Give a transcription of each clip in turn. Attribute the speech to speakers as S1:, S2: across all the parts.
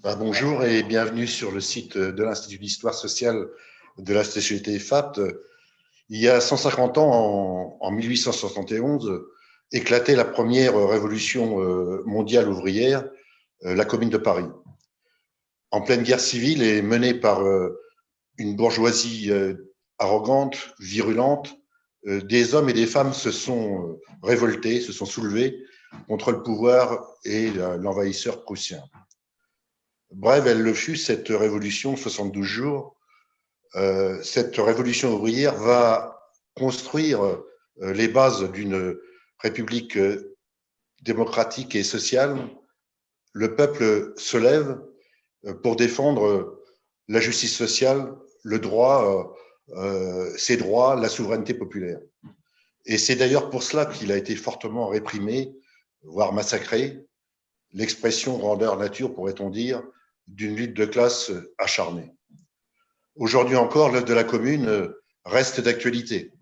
S1: Bonjour et bienvenue sur le site de l'Institut d'Histoire sociale de la société FAT. Il y a 150 ans, en 1871, éclatait la première révolution mondiale ouvrière, la Commune de Paris. En pleine guerre civile et menée par une bourgeoisie arrogante, virulente, des hommes et des femmes se sont révoltés, se sont soulevés contre le pouvoir et l'envahisseur prussien. Bref, elle le fut, cette révolution, 72 jours. Cette révolution ouvrière va construire les bases d'une république démocratique et sociale. Le peuple se lève pour défendre la justice sociale, le droit, ses droits, la souveraineté populaire. Et c'est d'ailleurs pour cela qu'il a été fortement réprimé, voire massacré. L'expression grandeur nature, pourrait-on dire, d'une lutte de classe acharnée. Aujourd'hui encore, l'œuvre de la Commune reste d'actualité.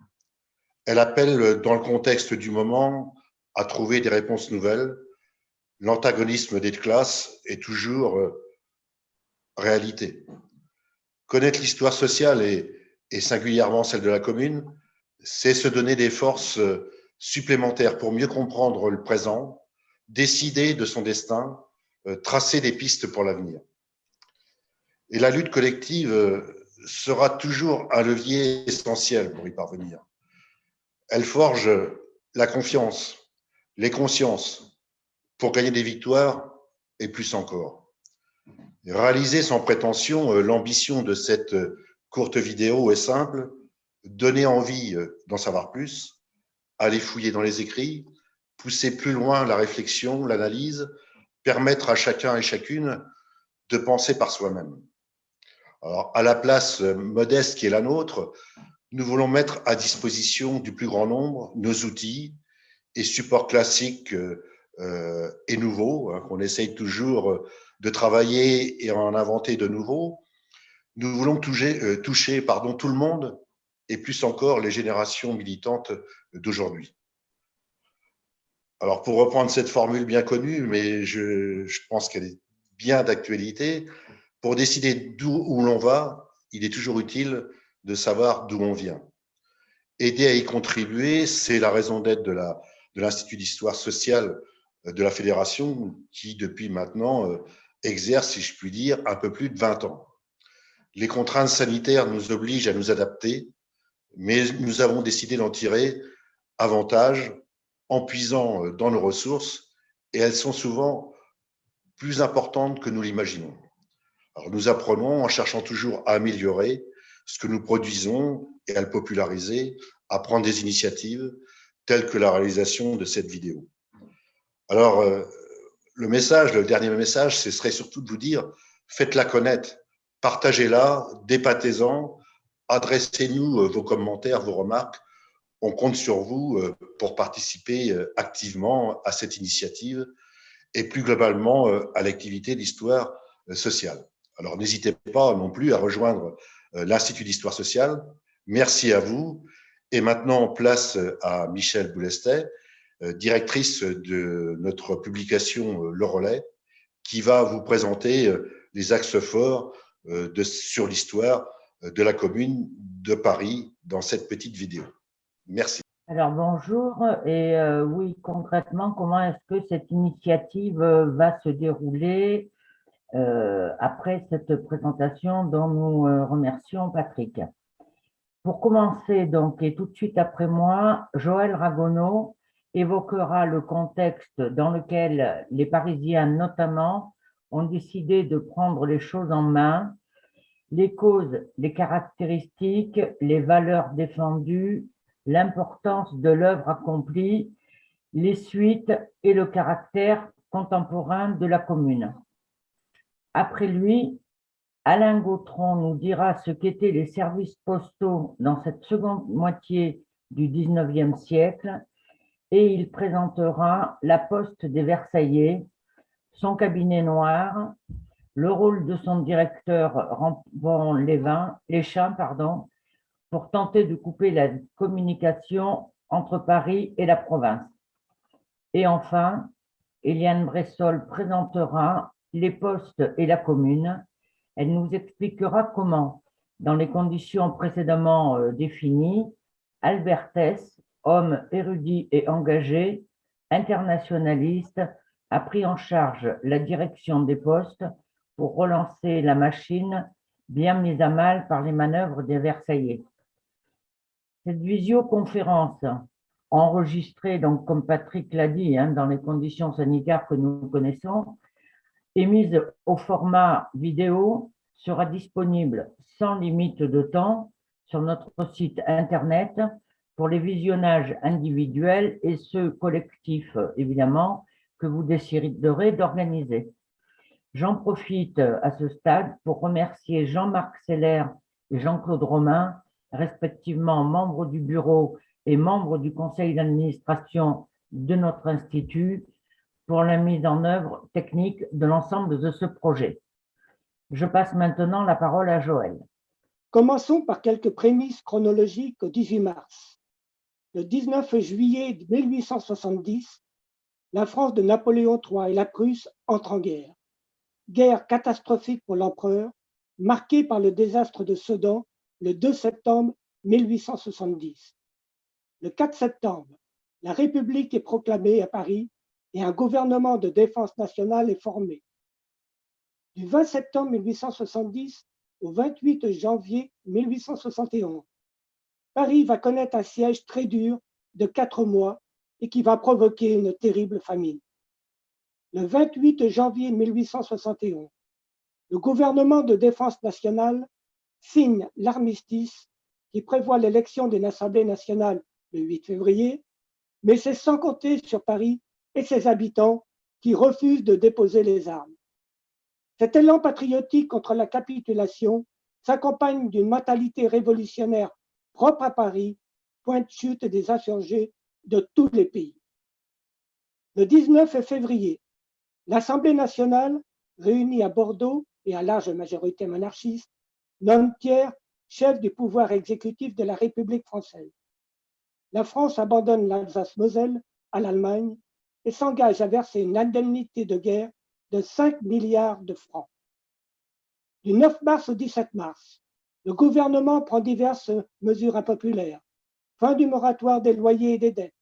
S1: Elle appelle, dans le contexte du moment, à trouver des réponses nouvelles. L'antagonisme des classes est toujours réalité. Connaître l'histoire sociale et singulièrement celle de la Commune, c'est se donner des forces supplémentaires pour mieux comprendre le présent, décider de son destin, tracer des pistes pour l'avenir. Et la lutte collective sera toujours un levier essentiel pour y parvenir. Elle forge la confiance, les consciences, pour gagner des victoires et plus encore. Réaliser sans prétention, l'ambition de cette courte vidéo est simple, donner envie d'en savoir plus, aller fouiller dans les écrits, pousser plus loin la réflexion, l'analyse, permettre à chacun et chacune de penser par soi-même. Alors, à la place modeste qui est la nôtre, nous voulons mettre à disposition du plus grand nombre nos outils et supports classiques et nouveaux, qu'on essaye toujours de travailler et en inventer de nouveaux. Nous voulons toucher tout le monde et plus encore les générations militantes d'aujourd'hui. Alors, pour reprendre cette formule bien connue, mais je pense qu'elle est bien d'actualité, pour décider d'où l'on va, il est toujours utile de savoir d'où on vient. Aider à y contribuer, c'est la raison d'être de l'Institut d'Histoire sociale de la Fédération, qui depuis maintenant exerce, si je puis dire, un peu plus de 20 ans. Les contraintes sanitaires nous obligent à nous adapter, mais nous avons décidé d'en tirer avantage en puisant dans nos ressources, et elles sont souvent plus importantes que nous l'imaginons. Alors, nous apprenons en cherchant toujours à améliorer ce que nous produisons et à le populariser, à prendre des initiatives telles que la réalisation de cette vidéo. Alors, le dernier message, ce serait surtout de vous dire, faites-la connaître, partagez-la, dépatez-en, adressez-nous vos commentaires, vos remarques. On compte sur vous pour participer activement à cette initiative et plus globalement à l'activité d'histoire sociale. Alors, n'hésitez pas non plus à rejoindre l'Institut d'Histoire sociale. Merci à vous. Et maintenant, place à Michèle Boulestet, directrice de notre publication Le Relais, qui va vous présenter les axes forts sur l'histoire de la Commune de Paris dans cette petite vidéo. Merci.
S2: Alors bonjour, et oui, concrètement, comment est-ce que cette initiative va se dérouler après cette présentation dont nous remercions Patrick. Pour commencer, donc, et tout de suite après moi, Joël Ragonneau évoquera le contexte dans lequel les Parisiens notamment ont décidé de prendre les choses en main, les causes, les caractéristiques, les valeurs défendues, l'importance de l'œuvre accomplie, les suites et le caractère contemporain de la commune. Après lui, Alain Gautron nous dira ce qu'étaient les services postaux dans cette seconde moitié du XIXe siècle et il présentera la Poste des Versaillais, son cabinet noir, le rôle de son directeur Rampon Léchamp, pour tenter de couper la communication entre Paris et la province. Et enfin, Éliane Bressol présentera les postes et la commune. Elle nous expliquera comment, dans les conditions précédemment définies, Albert Hess, homme érudit et engagé, internationaliste, a pris en charge la direction des postes pour relancer la machine bien mise à mal par les manœuvres des Versaillais. Cette visioconférence, enregistrée, donc, comme Patrick l'a dit, dans les conditions sanitaires que nous connaissons, est mise au format vidéo, sera disponible sans limite de temps sur notre site internet pour les visionnages individuels et ceux collectifs, évidemment, que vous déciderez d'organiser. J'en profite à ce stade pour remercier Jean-Marc Seller et Jean-Claude Romain, respectivement membres du bureau et membres du conseil d'administration de notre institut, pour la mise en œuvre technique de l'ensemble de ce projet. Je passe maintenant la parole à Joël.
S3: Commençons par quelques prémices chronologiques au 18 mars. Le 19 juillet 1870, la France de Napoléon III et la Prusse entrent en guerre. Guerre catastrophique pour l'empereur, marquée par le désastre de Sedan le 2 septembre 1870. Le 4 septembre, la République est proclamée à Paris et un gouvernement de défense nationale est formé. Du 20 septembre 1870 au 28 janvier 1871, Paris va connaître un siège très dur de 4 mois et qui va provoquer une terrible famine. Le 28 janvier 1871, le gouvernement de défense nationale signe l'armistice qui prévoit l'élection d'une Assemblée nationale le 8 février, mais c'est sans compter sur Paris et ses habitants qui refusent de déposer les armes. Cet élan patriotique contre la capitulation s'accompagne d'une mentalité révolutionnaire propre à Paris, point de chute des insurgés de tous les pays. Le 19 février, l'Assemblée nationale, réunie à Bordeaux et à large majorité monarchiste, nomme Thiers chef du pouvoir exécutif de la République française. La France abandonne l'Alsace-Moselle à l'Allemagne et s'engage à verser une indemnité de guerre de 5 milliards de francs. Du 9 mars au 17 mars, le gouvernement prend diverses mesures impopulaires: fin du moratoire des loyers et des dettes,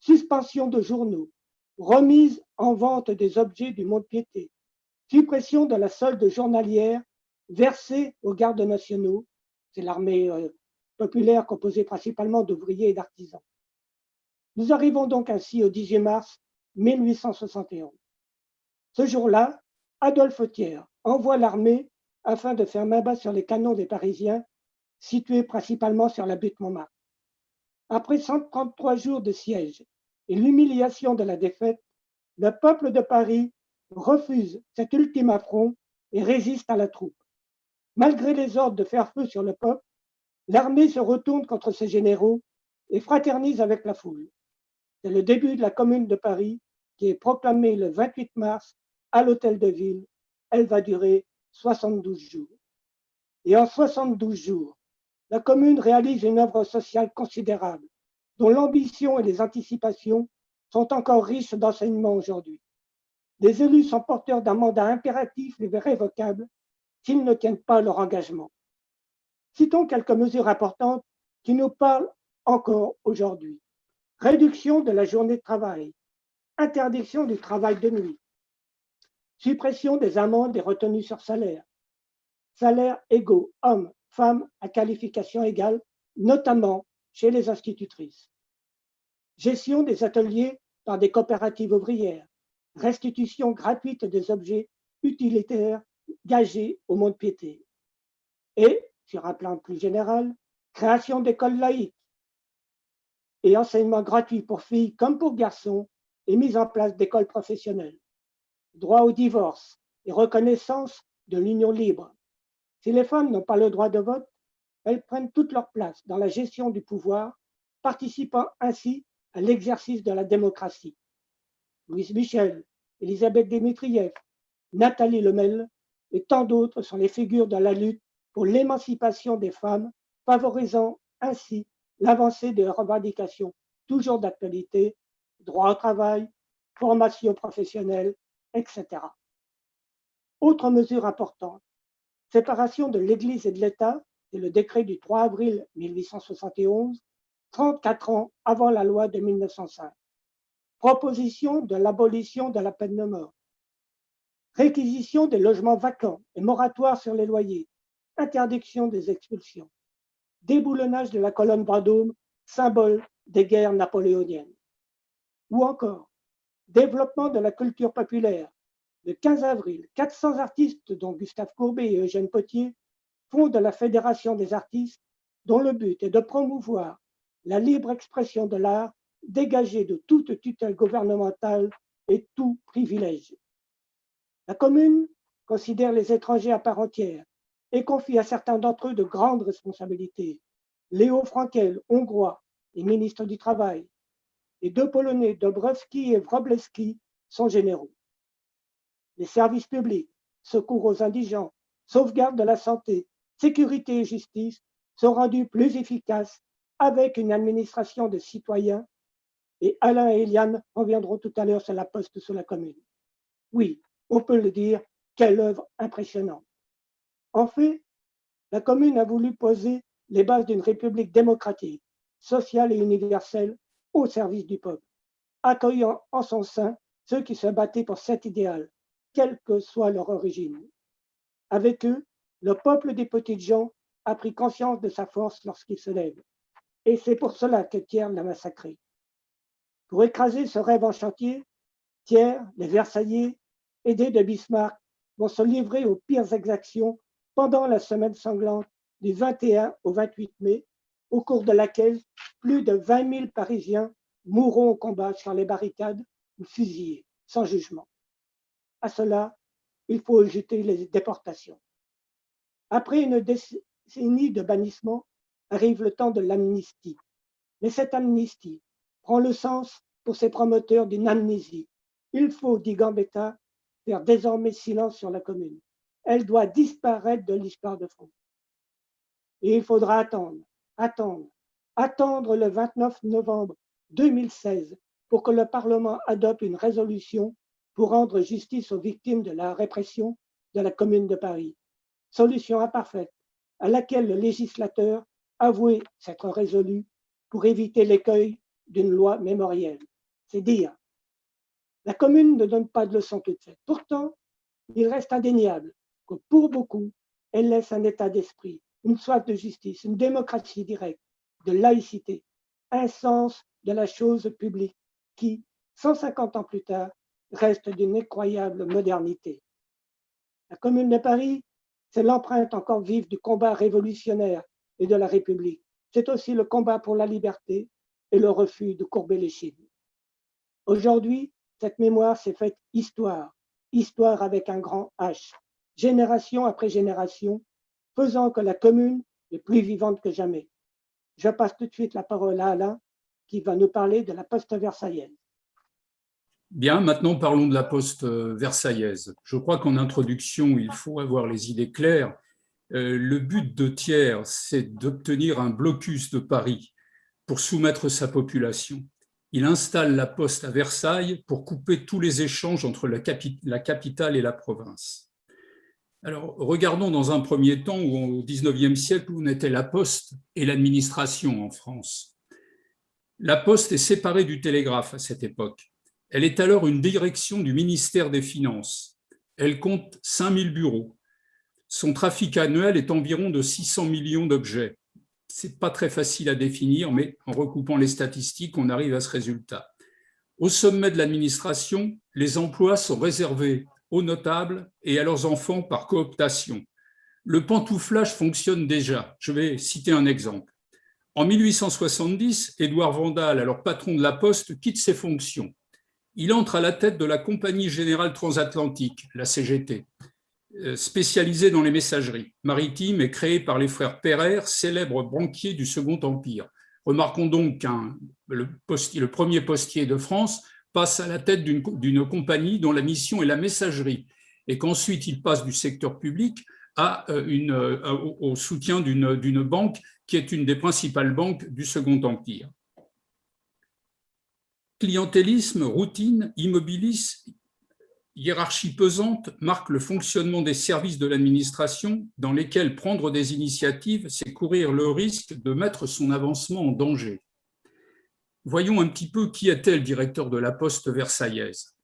S3: suspension de journaux, remise en vente des objets du mont-de-piété, suppression de la solde journalière versée aux gardes nationaux, c'est l'armée populaire composée principalement d'ouvriers et d'artisans. Nous arrivons donc ainsi au 18 mars 1871. Ce jour-là, Adolphe Thiers envoie l'armée afin de faire main basse sur les canons des Parisiens, situés principalement sur la butte Montmartre. Après 133 jours de siège et l'humiliation de la défaite, le peuple de Paris refuse cet ultime affront et résiste à la troupe. Malgré les ordres de faire feu sur le peuple, l'armée se retourne contre ses généraux et fraternise avec la foule. C'est le début de la Commune de Paris qui est proclamée le 28 mars à l'Hôtel de Ville. Elle va durer 72 jours. Et en 72 jours, la Commune réalise une œuvre sociale considérable, dont l'ambition et les anticipations sont encore riches d'enseignements aujourd'hui. Les élus sont porteurs d'un mandat impératif et irrévocable s'ils ne tiennent pas leur engagement. Citons quelques mesures importantes qui nous parlent encore aujourd'hui. Réduction de la journée de travail, interdiction du travail de nuit, suppression des amendes et retenues sur salaire, salaires égaux hommes, femmes à qualification égale, notamment chez les institutrices, gestion des ateliers par des coopératives ouvrières, restitution gratuite des objets utilitaires gagés au mont-de-piété et, sur un plan plus général, création d'écoles laïques et enseignement gratuit pour filles comme pour garçons et mise en place d'écoles professionnelles, droit au divorce et reconnaissance de l'union libre. Si les femmes n'ont pas le droit de vote, elles prennent toute leur place dans la gestion du pouvoir, participant ainsi à l'exercice de la démocratie. Louise Michel, Elisabeth Dimitrieff, Nathalie Lemel et tant d'autres sont les figures de la lutte pour l'émancipation des femmes, favorisant ainsi l'avancée des revendications toujours d'actualité, droit au travail, formation professionnelle, etc. Autre mesure importante, séparation de l'Église et de l'État, c'est le décret du 3 avril 1871, 34 ans avant la loi de 1905. Proposition de l'abolition de la peine de mort. Réquisition des logements vacants et moratoire sur les loyers. Interdiction des expulsions. Déboulonnage de la colonne Vendôme, symbole des guerres napoléoniennes. Ou encore, développement de la culture populaire. Le 15 avril, 400 artistes, dont Gustave Courbet et Eugène Pottier, fondent la Fédération des artistes, dont le but est de promouvoir la libre expression de l'art, dégagée de toute tutelle gouvernementale et tout privilège. La commune considère les étrangers à part entière et confie à certains d'entre eux de grandes responsabilités. Léo Frankel, hongrois et ministre du Travail, les deux Polonais, Dobrowski et Wróblewski, sont généraux. Les services publics, secours aux indigents, sauvegarde de la santé, sécurité et justice sont rendus plus efficaces avec une administration de citoyens, et Alain et Eliane reviendront tout à l'heure sur la poste sur la commune. Oui, on peut le dire, quelle œuvre impressionnante. En fait, la commune a voulu poser les bases d'une république démocratique, sociale et universelle au service du peuple, accueillant en son sein ceux qui se battaient pour cet idéal, quelle que soit leur origine. Avec eux, le peuple des petites gens a pris conscience de sa force lorsqu'il se lève. Et c'est pour cela que Thiers l'a massacré. Pour écraser ce rêve en chantier, Thiers, les Versaillais, aidés de Bismarck, vont se livrer aux pires exactions pendant la semaine sanglante du 21 au 28 mai, au cours de laquelle plus de 20 000 Parisiens mourront au combat sur les barricades ou fusillés, sans jugement. À cela, il faut ajouter les déportations. Après une décennie de bannissement, arrive le temps de l'amnistie. Mais cette amnistie prend le sens pour ses promoteurs d'une amnésie. Il faut, dit Gambetta, faire désormais silence sur la commune. Elle doit disparaître de l'histoire de France. Et il faudra attendre le 29 novembre 2016 pour que le Parlement adopte une résolution pour rendre justice aux victimes de la répression de la Commune de Paris. Solution imparfaite à laquelle le législateur avouait s'être résolu pour éviter l'écueil d'une loi mémorielle. C'est dire. La commune ne donne pas de leçons toute faite. Pourtant, il reste indéniable que pour beaucoup, elle laisse un état d'esprit, une soif de justice, une démocratie directe, de laïcité, un sens de la chose publique qui, 150 ans plus tard, reste d'une incroyable modernité. La Commune de Paris, c'est l'empreinte encore vive du combat révolutionnaire et de la République. C'est aussi le combat pour la liberté et le refus de courber les chines. Aujourd'hui, cette mémoire s'est faite histoire avec un grand H, génération après génération, faisant que la commune est plus vivante que jamais. Je passe tout de suite la parole à Alain, qui va nous parler de la poste versaillaise.
S4: Bien, maintenant parlons de la poste versaillaise. Je crois qu'en introduction, il faut avoir les idées claires. Le but de Thiers, c'est d'obtenir un blocus de Paris pour soumettre sa population. Il installe la poste à Versailles pour couper tous les échanges entre la capitale et la province. Alors, regardons dans un premier temps où, au XIXe siècle, où était la poste et l'administration en France. La poste est séparée du télégraphe à cette époque. Elle est alors une direction du ministère des Finances. Elle compte 5000 bureaux. Son trafic annuel est environ de 600 millions d'objets. Ce n'est pas très facile à définir, mais en recoupant les statistiques, on arrive à ce résultat. Au sommet de l'administration, les emplois sont réservés aux notables et à leurs enfants par cooptation. Le pantouflage fonctionne déjà. Je vais citer un exemple. En 1870, Édouard Vandal, alors patron de la Poste, quitte ses fonctions. Il entre à la tête de la Compagnie Générale Transatlantique, la CGT, spécialisée dans les messageries maritimes et créée par les frères Pereire, célèbres banquiers du Second Empire. Remarquons donc que le premier postier de France passe à la tête d'une compagnie dont la mission est la messagerie, et qu'ensuite il passe du secteur public au soutien d'une banque qui est une des principales banques du Second Empire. Clientélisme, routine, immobilisme, hiérarchie pesante marque le fonctionnement des services de l'administration dans lesquels prendre des initiatives, c'est courir le risque de mettre son avancement en danger. Voyons un petit peu qui était le directeur de la Poste versaillaise.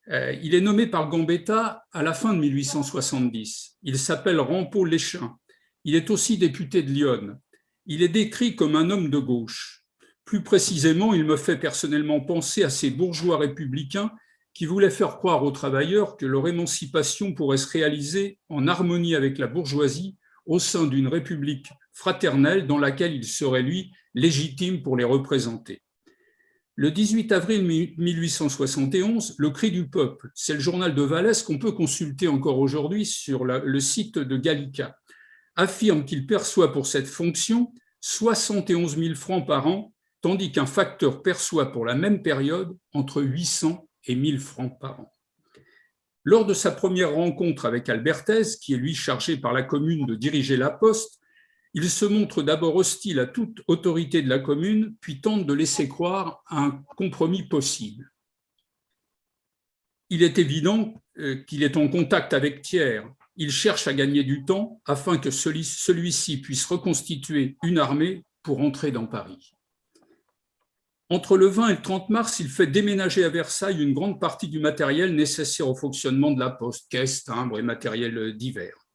S4: Il est nommé par Gambetta à la fin de 1870. Il s'appelle Rampeau Léchin. Il est aussi député de Lyon. Il est décrit comme un homme de gauche. Plus précisément, il me fait personnellement penser à ces bourgeois républicains qui voulaient faire croire aux travailleurs que leur émancipation pourrait se réaliser en harmonie avec la bourgeoisie au sein d'une république fraternelle dans laquelle il serait, lui, légitime pour les représenter. Le 18 avril 1871, le Cri du peuple, c'est le journal de Vallès qu'on peut consulter encore aujourd'hui sur le site de Gallica, affirme qu'il perçoit pour cette fonction 71 000 francs par an, tandis qu'un facteur perçoit pour la même période entre 800 et 1 000 francs par an. Lors de sa première rencontre avec Alberthez, qui est lui chargé par la commune de diriger la Poste, il se montre d'abord hostile à toute autorité de la commune, puis tente de laisser croire à un compromis possible. Il est évident qu'il est en contact avec Thiers. Il cherche à gagner du temps afin que celui-ci puisse reconstituer une armée pour entrer dans Paris. Entre le 20 et le 30 mars, il fait déménager à Versailles une grande partie du matériel nécessaire au fonctionnement de la Poste, caisses, timbres et matériel divers.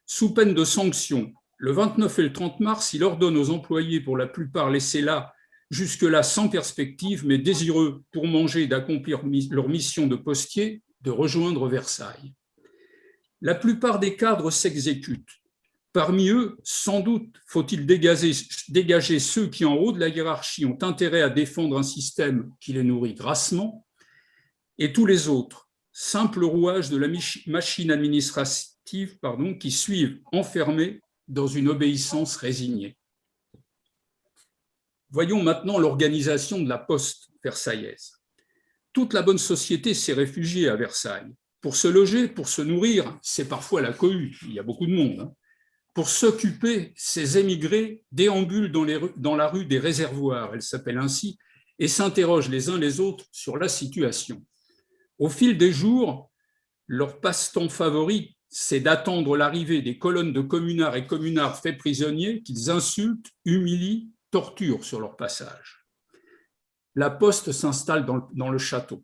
S4: Sous peine de sanctions, le 29 et le 30 mars, il ordonne aux employés, pour la plupart laissés là, jusque-là sans perspective, mais désireux pour manger et d'accomplir leur mission de postier, de rejoindre Versailles. La plupart des cadres s'exécutent. Parmi eux, sans doute faut-il dégager ceux qui, en haut de la hiérarchie, ont intérêt à défendre un système qui les nourrit grassement, et tous les autres, simples rouages de la machine administrative, qui suivent enfermés dans une obéissance résignée. Voyons maintenant l'organisation de la Poste versaillaise. Toute la bonne société s'est réfugiée à Versailles. Pour se loger, pour se nourrir, c'est parfois la cohue, il y a beaucoup de monde. Pour s'occuper, ces émigrés déambulent dans la rue des Réservoirs, elle s'appelle ainsi, et s'interrogent les uns les autres sur la situation. Au fil des jours, leur passe-temps favori, c'est d'attendre l'arrivée des colonnes de communards et communards faits prisonniers qu'ils insultent, humilient, torturent sur leur passage. La Poste s'installe dans le château.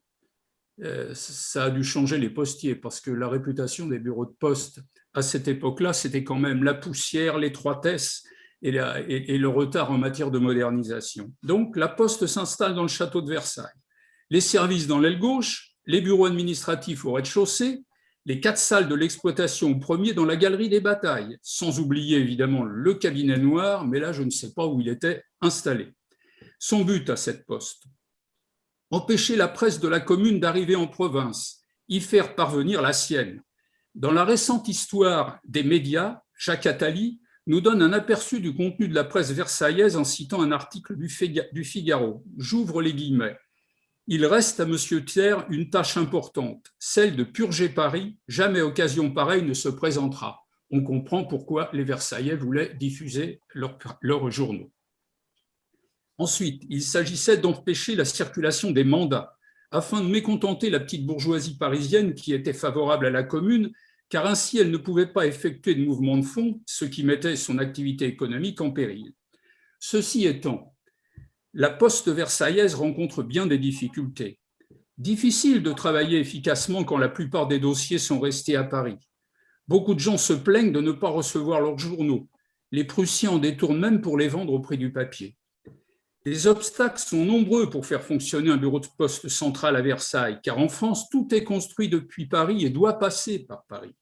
S4: Ça a dû changer les postiers parce que la réputation des bureaux de poste à cette époque-là, c'était quand même la poussière, l'étroitesse et le retard en matière de modernisation. Donc, la Poste s'installe dans le château de Versailles. Les services dans l'aile gauche, les bureaux administratifs au rez-de-chaussée, les 4 salles de l'exploitation au premier dans la galerie des batailles, sans oublier évidemment le cabinet noir, mais là, je ne sais pas où il était installé. Son but à cette Poste, empêcher la presse de la commune d'arriver en province, y faire parvenir la sienne. Dans la récente histoire des médias, Jacques Attali nous donne un aperçu du contenu de la presse versaillaise en citant un article du Figaro. J'ouvre les guillemets. Il reste à M. Thiers une tâche importante, celle de purger Paris. Jamais occasion pareille ne se présentera. On comprend pourquoi les Versaillais voulaient diffuser leurs journaux. Ensuite, il s'agissait d'empêcher la circulation des mandats afin de mécontenter la petite bourgeoisie parisienne qui était favorable à la commune, car ainsi elle ne pouvait pas effectuer de mouvement de fonds, ce qui mettait son activité économique en péril. Ceci étant, la Poste versaillaise rencontre bien des difficultés. Difficile de travailler efficacement quand la plupart des dossiers sont restés à Paris. Beaucoup de gens se plaignent de ne pas recevoir leurs journaux. Les Prussiens en détournent même pour les vendre au prix du papier. Les obstacles sont nombreux pour faire fonctionner un bureau de poste central à Versailles, car en France, tout est construit depuis Paris et doit passer par Paris.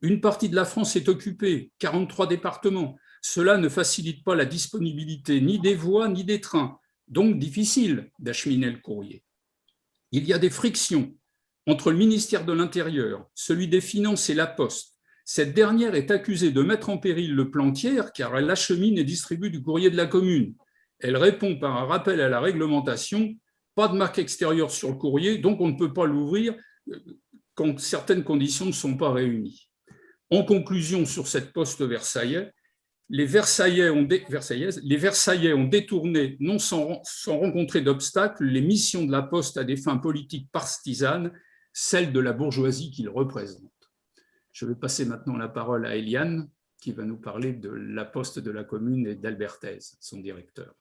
S4: Une partie de la France est occupée, 43 départements. Cela ne facilite pas la disponibilité ni des voies ni des trains, donc difficile d'acheminer le courrier. Il y a des frictions entre le ministère de l'Intérieur, celui des Finances et la Poste. Cette dernière est accusée de mettre en péril le plan Thiers car elle achemine et distribue du courrier de la commune. Elle répond par un rappel à la réglementation, pas de marque extérieure sur le courrier, donc on ne peut pas l'ouvrir quand certaines conditions ne sont pas réunies. En conclusion sur cette Poste versaillais, les Versaillais ont détourné, non sans rencontrer d'obstacles, les missions de la Poste à des fins politiques partisanes, celle de la bourgeoisie qu'il représente. Je vais passer maintenant la parole à Eliane, qui va nous parler de la Poste de la Commune et d'Albert Thèse, son directeur.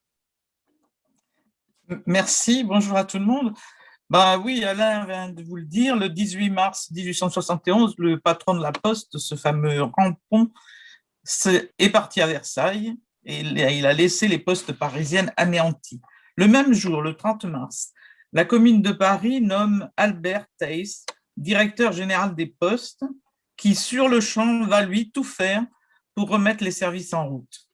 S5: Merci, bonjour à tout le monde. Oui, Alain vient de vous le dire, le 18 mars 1871, le patron de la Poste, ce fameux Rampon, est parti à Versailles et il a laissé les postes parisiennes anéanties. Le même jour, le 30 mars, la Commune de Paris nomme Albert Thèse directeur général des postes, qui sur le champ va lui tout faire pour remettre les services en route.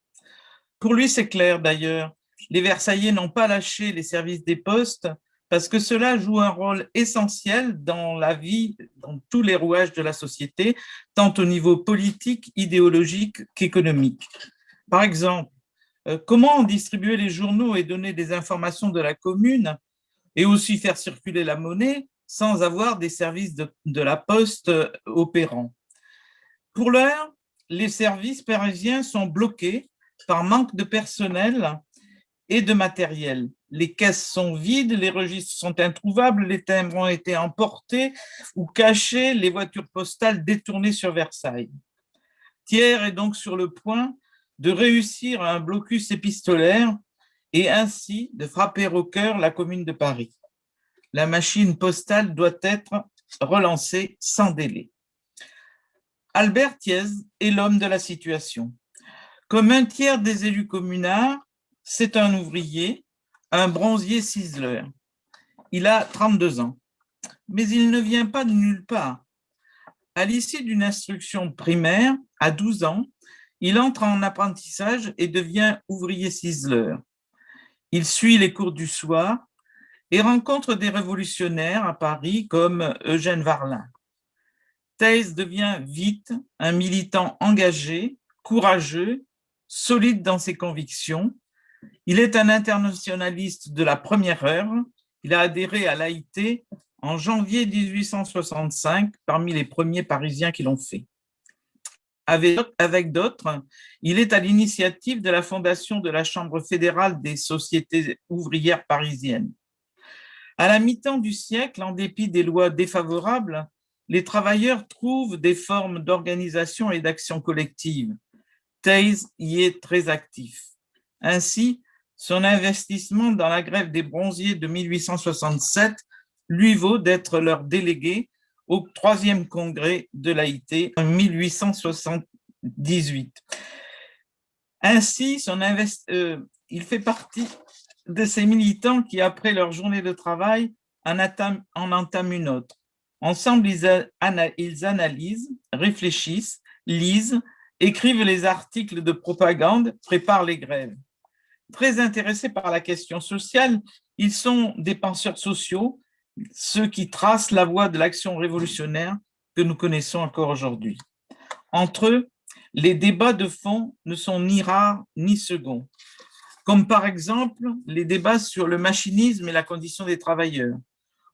S5: Pour lui, c'est clair d'ailleurs, les Versaillais n'ont pas lâché les services des postes parce que cela joue un rôle essentiel dans la vie, dans tous les rouages de la société, tant au niveau politique, idéologique qu'économique. Par exemple, comment distribuer les journaux et donner des informations de la commune et aussi faire circuler la monnaie sans avoir des services de la poste opérants. Pour l'heure, les services parisiens sont bloqués par manque de personnel et de matériel. Les caisses sont vides, les registres sont introuvables, les timbres ont été emportés ou cachés, les voitures postales détournées sur Versailles. Thiers est donc sur le point de réussir un blocus épistolaire et ainsi de frapper au cœur la Commune de Paris. La machine postale doit être relancée sans délai. Albert Thiès est l'homme de la situation. Comme un tiers des élus communards, c'est un ouvrier, un bronzier ciseleur. Il a 32 ans, mais il ne vient pas de nulle part. À l'issue d'une instruction primaire, à 12 ans, il entre en apprentissage et devient ouvrier ciseleur. Il suit les cours du soir et rencontre des révolutionnaires à Paris comme Eugène Varlin. Thèse devient vite un militant engagé, courageux, solide dans ses convictions. Il est un internationaliste de la première heure. Il a adhéré à l'AIT en janvier 1865, parmi les premiers Parisiens qui l'ont fait. Avec d'autres, il est à l'initiative de la fondation de la Chambre fédérale des sociétés ouvrières parisiennes. À la mi-temps du siècle, en dépit des lois défavorables, les travailleurs trouvent des formes d'organisation et d'action collective. Thèse y est très actif. Ainsi, son investissement dans la grève des bronziers de 1867 lui vaut d'être leur délégué au 3e congrès de l'AIT en 1878. Ainsi, il fait partie de ces militants qui, après leur journée de travail, en entament une autre. Ensemble, ils analysent, réfléchissent, lisent, écrivent les articles de propagande, préparent les grèves. Très intéressés par la question sociale, ils sont des penseurs sociaux, ceux qui tracent la voie de l'action révolutionnaire que nous connaissons encore aujourd'hui. Entre eux, les débats de fond ne sont ni rares ni seconds, comme par exemple les débats sur le machinisme et la condition des travailleurs,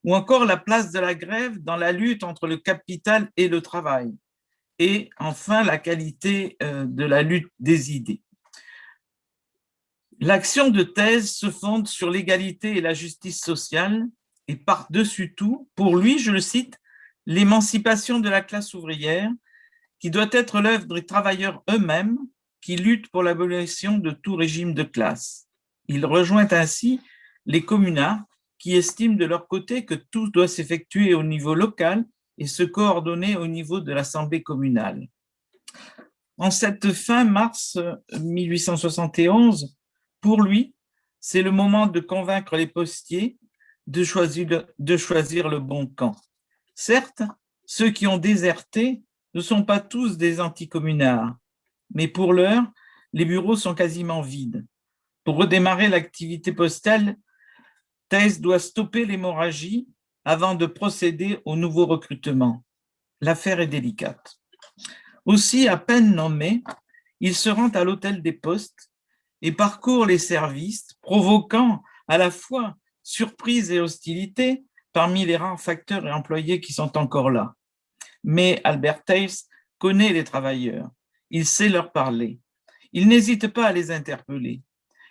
S5: ou encore la place de la grève dans la lutte entre le capital et le travail, et enfin la qualité de la lutte des idées. L'action de Thèse se fonde sur l'égalité et la justice sociale, et par-dessus tout, pour lui, je le cite, l'émancipation de la classe ouvrière, qui doit être l'œuvre des travailleurs eux-mêmes, qui luttent pour l'abolition de tout régime de classe. Il rejoint ainsi les communards qui estiment de leur côté que tout doit s'effectuer au niveau local et se coordonner au niveau de l'Assemblée communale. En cette fin mars 1871, pour lui, c'est le moment de convaincre les postiers de choisir le bon camp. Certes, ceux qui ont déserté ne sont pas tous des anticommunards, mais pour l'heure, les bureaux sont quasiment vides. Pour redémarrer l'activité postale, Thèse doit stopper l'hémorragie avant de procéder au nouveau recrutement. L'affaire est délicate. Aussi, à peine nommé, il se rend à l'hôtel des postes et parcourt les services, provoquant à la fois surprise et hostilité parmi les rares facteurs et employés qui sont encore là. Mais Albert Thèse connaît les travailleurs, il sait leur parler. Il n'hésite pas à les interpeller.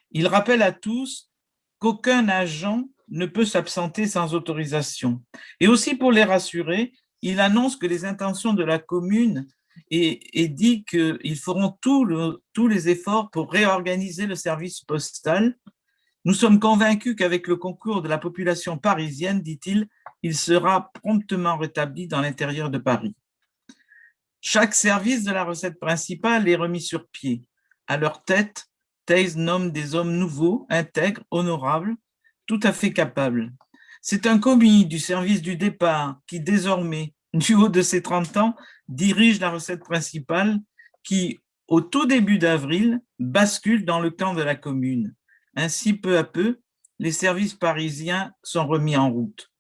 S5: Il rappelle à tous qu'aucun agent ne peut s'absenter sans autorisation. Et aussi pour les rassurer, il annonce que les intentions de la commune et dit qu'ils feront tous les efforts pour réorganiser le service postal. Nous sommes convaincus qu'avec le concours de la population parisienne, dit-il, il sera promptement rétabli dans l'intérieur de Paris. Chaque service de la recette principale est remis sur pied. À leur tête, Thaïs nomme des hommes nouveaux, intègres, honorables, tout à fait capables. C'est un commis du service du départ qui, désormais, du haut de ses 30 ans, dirige la recette principale qui, au tout début d'avril, bascule dans le camp de la commune. Ainsi, peu à peu, les services parisiens sont remis en route.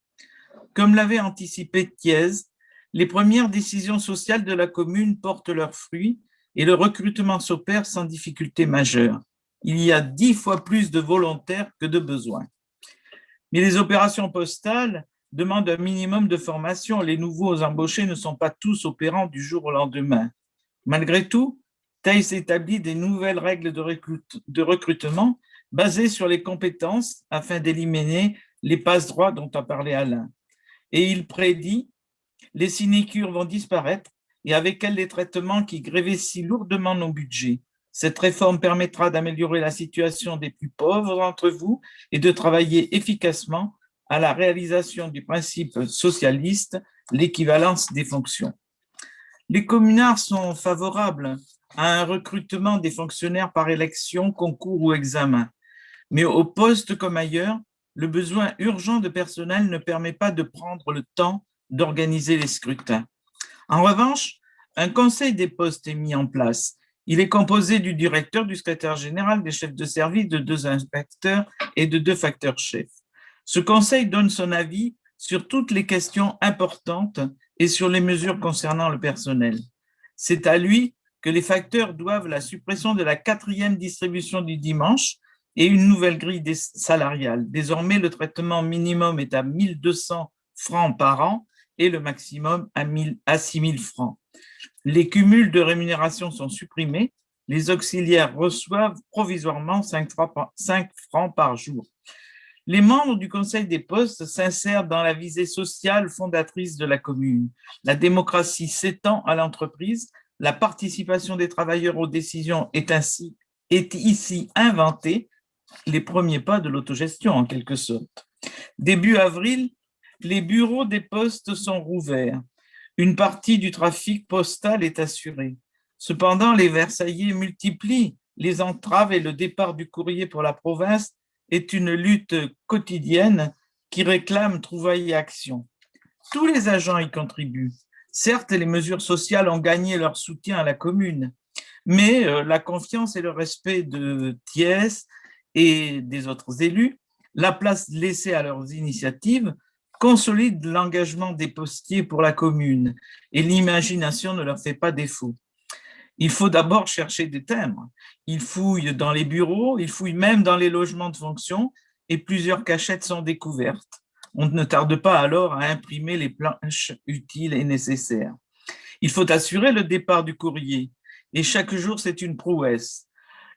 S5: Comme l'avait anticipé Thiès, les premières décisions sociales de la commune portent leurs fruits et le recrutement s'opère sans difficulté majeure. Il y a 10 fois plus de volontaires que de besoins. Mais les opérations postales demandent un minimum de formation. Les nouveaux embauchés ne sont pas tous opérants du jour au lendemain. Malgré tout, Thaïs établit des nouvelles règles de recrutement basées sur les compétences afin d'éliminer les passe-droits dont a parlé Alain. Et il prédit les sinécures vont disparaître et avec elles les traitements qui grévaient si lourdement nos budgets. Cette réforme permettra d'améliorer la situation des plus pauvres d'entre vous et de travailler efficacement à la réalisation du principe socialiste, l'équivalence des fonctions. Les communards sont favorables à un recrutement des fonctionnaires par élection, concours ou examen. Mais au poste comme ailleurs, le besoin urgent de personnel ne permet pas de prendre le temps d'organiser les scrutins. En revanche, un conseil des postes est mis en place. Il est composé du directeur, du secrétaire général, des chefs de service, de 2 inspecteurs et de 2 facteurs-chefs. Ce conseil donne son avis sur toutes les questions importantes et sur les mesures concernant le personnel. C'est à lui que les facteurs doivent la suppression de la 4e distribution du dimanche et une nouvelle grille salariale. Désormais, le traitement minimum est à 1 200 francs par an et le maximum à 6 000 francs. Les cumuls de rémunération sont supprimés. Les auxiliaires reçoivent provisoirement 5 francs par jour. Les membres du Conseil des postes s'insèrent dans la visée sociale fondatrice de la commune. La démocratie s'étend à l'entreprise. La participation des travailleurs aux décisions est ici inventée, les premiers pas de l'autogestion en quelque sorte. Début avril, les bureaux des postes sont rouverts. Une partie du trafic postal est assurée. Cependant, les Versaillais multiplient les entraves et le départ du courrier pour la province est une lutte quotidienne qui réclame trouvailles et action. Tous les agents y contribuent. Certes, les mesures sociales ont gagné leur soutien à la commune, mais la confiance et le respect de Thiès et des autres élus, la place laissée à leurs initiatives, consolide l'engagement des postiers pour la commune et l'imagination ne leur fait pas défaut. Il faut d'abord chercher des timbres. Ils fouillent dans les bureaux, ils fouillent même dans les logements de fonction et plusieurs cachettes sont découvertes. On ne tarde pas alors à imprimer les planches utiles et nécessaires. Il faut assurer le départ du courrier et chaque jour c'est une prouesse.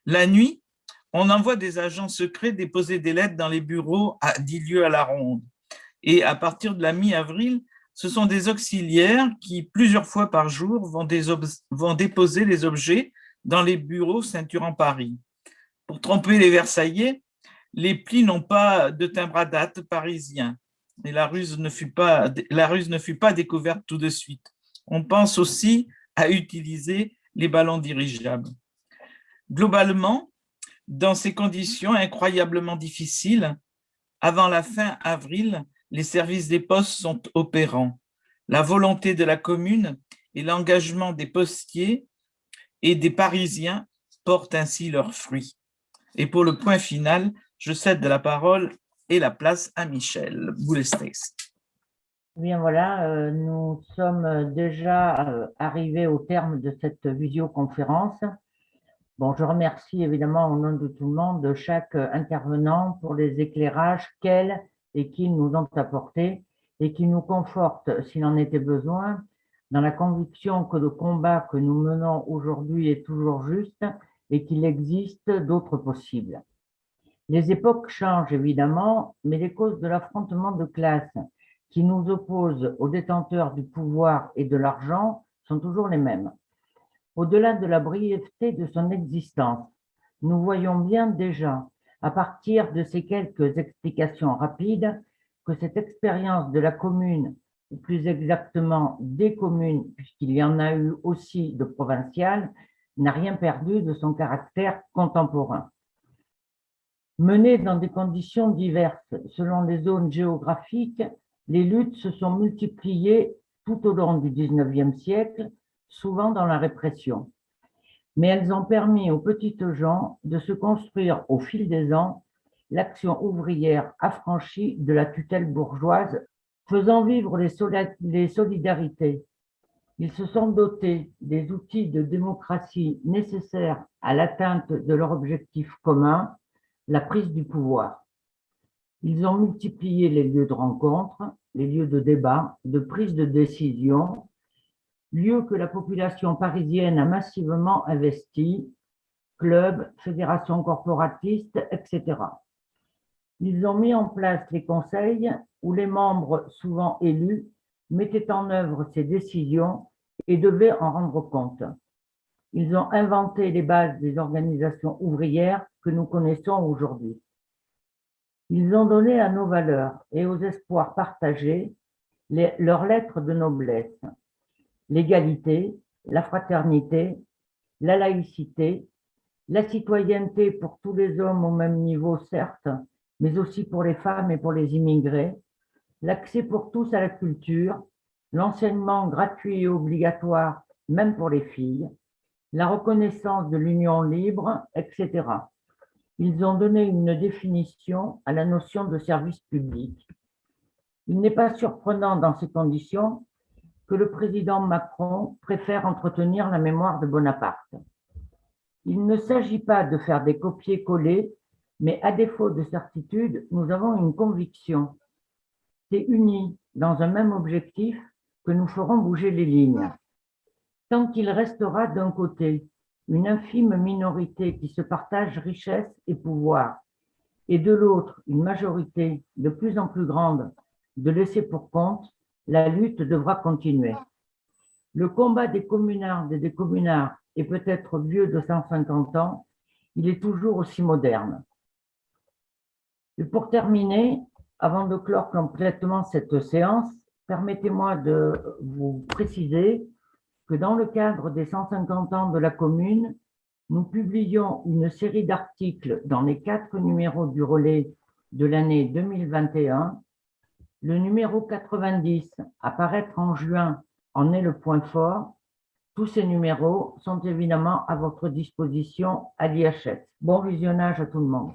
S5: La nuit, on envoie des agents secrets déposer des lettres dans les bureaux à 10 lieues à la ronde. Et à partir de la mi-avril, ce sont des auxiliaires qui, plusieurs fois par jour, vont déposer les objets dans les bureaux ceinturant Paris. Pour tromper les Versaillais, les plis n'ont pas de timbre à date parisien. Et la ruse ne fut pas découverte tout de suite. On pense aussi à utiliser les ballons dirigeables. Globalement, dans ces conditions incroyablement difficiles, avant la fin avril, les services des postes sont opérants. La volonté de la commune et l'engagement des postiers et des Parisiens portent ainsi leurs fruits. Et pour le point final, je cède la parole et la place à Michel Boulestaix.
S2: Bien voilà, nous sommes déjà arrivés au terme de cette visioconférence. Bon, je remercie évidemment au nom de tout le monde chaque intervenant pour les éclairages qu'elle et qu'ils nous ont apportés et qui nous confortent, s'il en était besoin, dans la conviction que le combat que nous menons aujourd'hui est toujours juste et qu'il existe d'autres possibles. Les époques changent évidemment, mais les causes de l'affrontement de classe qui nous opposent aux détenteurs du pouvoir et de l'argent sont toujours les mêmes. Au-delà de la brièveté de son existence, nous voyons bien déjà, à partir de ces quelques explications rapides, que cette expérience de la commune, ou plus exactement des communes, puisqu'il y en a eu aussi de provinciales, n'a rien perdu de son caractère contemporain. Menées dans des conditions diverses selon les zones géographiques, les luttes se sont multipliées tout au long du XIXe siècle, souvent dans la répression. Mais elles ont permis aux petites gens de se construire au fil des ans l'action ouvrière affranchie de la tutelle bourgeoise, faisant vivre les solidarités. Ils se sont dotés des outils de démocratie nécessaires à l'atteinte de leur objectif commun, la prise du pouvoir. Ils ont multiplié les lieux de rencontre, les lieux de débat, de prise de décision, lieux que la population parisienne a massivement investis, clubs, fédérations corporatistes, etc. Ils ont mis en place les conseils où les membres, souvent élus, mettaient en œuvre ces décisions et devaient en rendre compte. Ils ont inventé les bases des organisations ouvrières que nous connaissons aujourd'hui. Ils ont donné à nos valeurs et aux espoirs partagés leurs lettres de noblesse. L'égalité, la fraternité, la laïcité, la citoyenneté pour tous les hommes au même niveau, certes, mais aussi pour les femmes et pour les immigrés, l'accès pour tous à la culture, l'enseignement gratuit et obligatoire, même pour les filles, la reconnaissance de l'union libre, etc. Ils ont donné une définition à la notion de service public. Il n'est pas surprenant dans ces conditions que le président Macron préfère entretenir la mémoire de Bonaparte. Il ne s'agit pas de faire des copier-coller, mais à défaut de certitude, nous avons une conviction. C'est unis dans un même objectif que nous ferons bouger les lignes. Tant qu'il restera d'un côté une infime minorité qui se partage richesse et pouvoir, et de l'autre une majorité de plus en plus grande de laisser pour compte, la lutte devra continuer. Le combat des communardes et des communards est peut-être vieux de 150 ans, il est toujours aussi moderne. Et pour terminer, avant de clore complètement cette séance, permettez-moi de vous préciser que dans le cadre des 150 ans de la Commune, nous publions une série d'articles dans les 4 numéros du Relais de l'année 2021. Le numéro 90, à paraître en juin, en est le point fort. Tous ces numéros sont évidemment à votre disposition à l'IHS. Bon visionnage à tout le monde.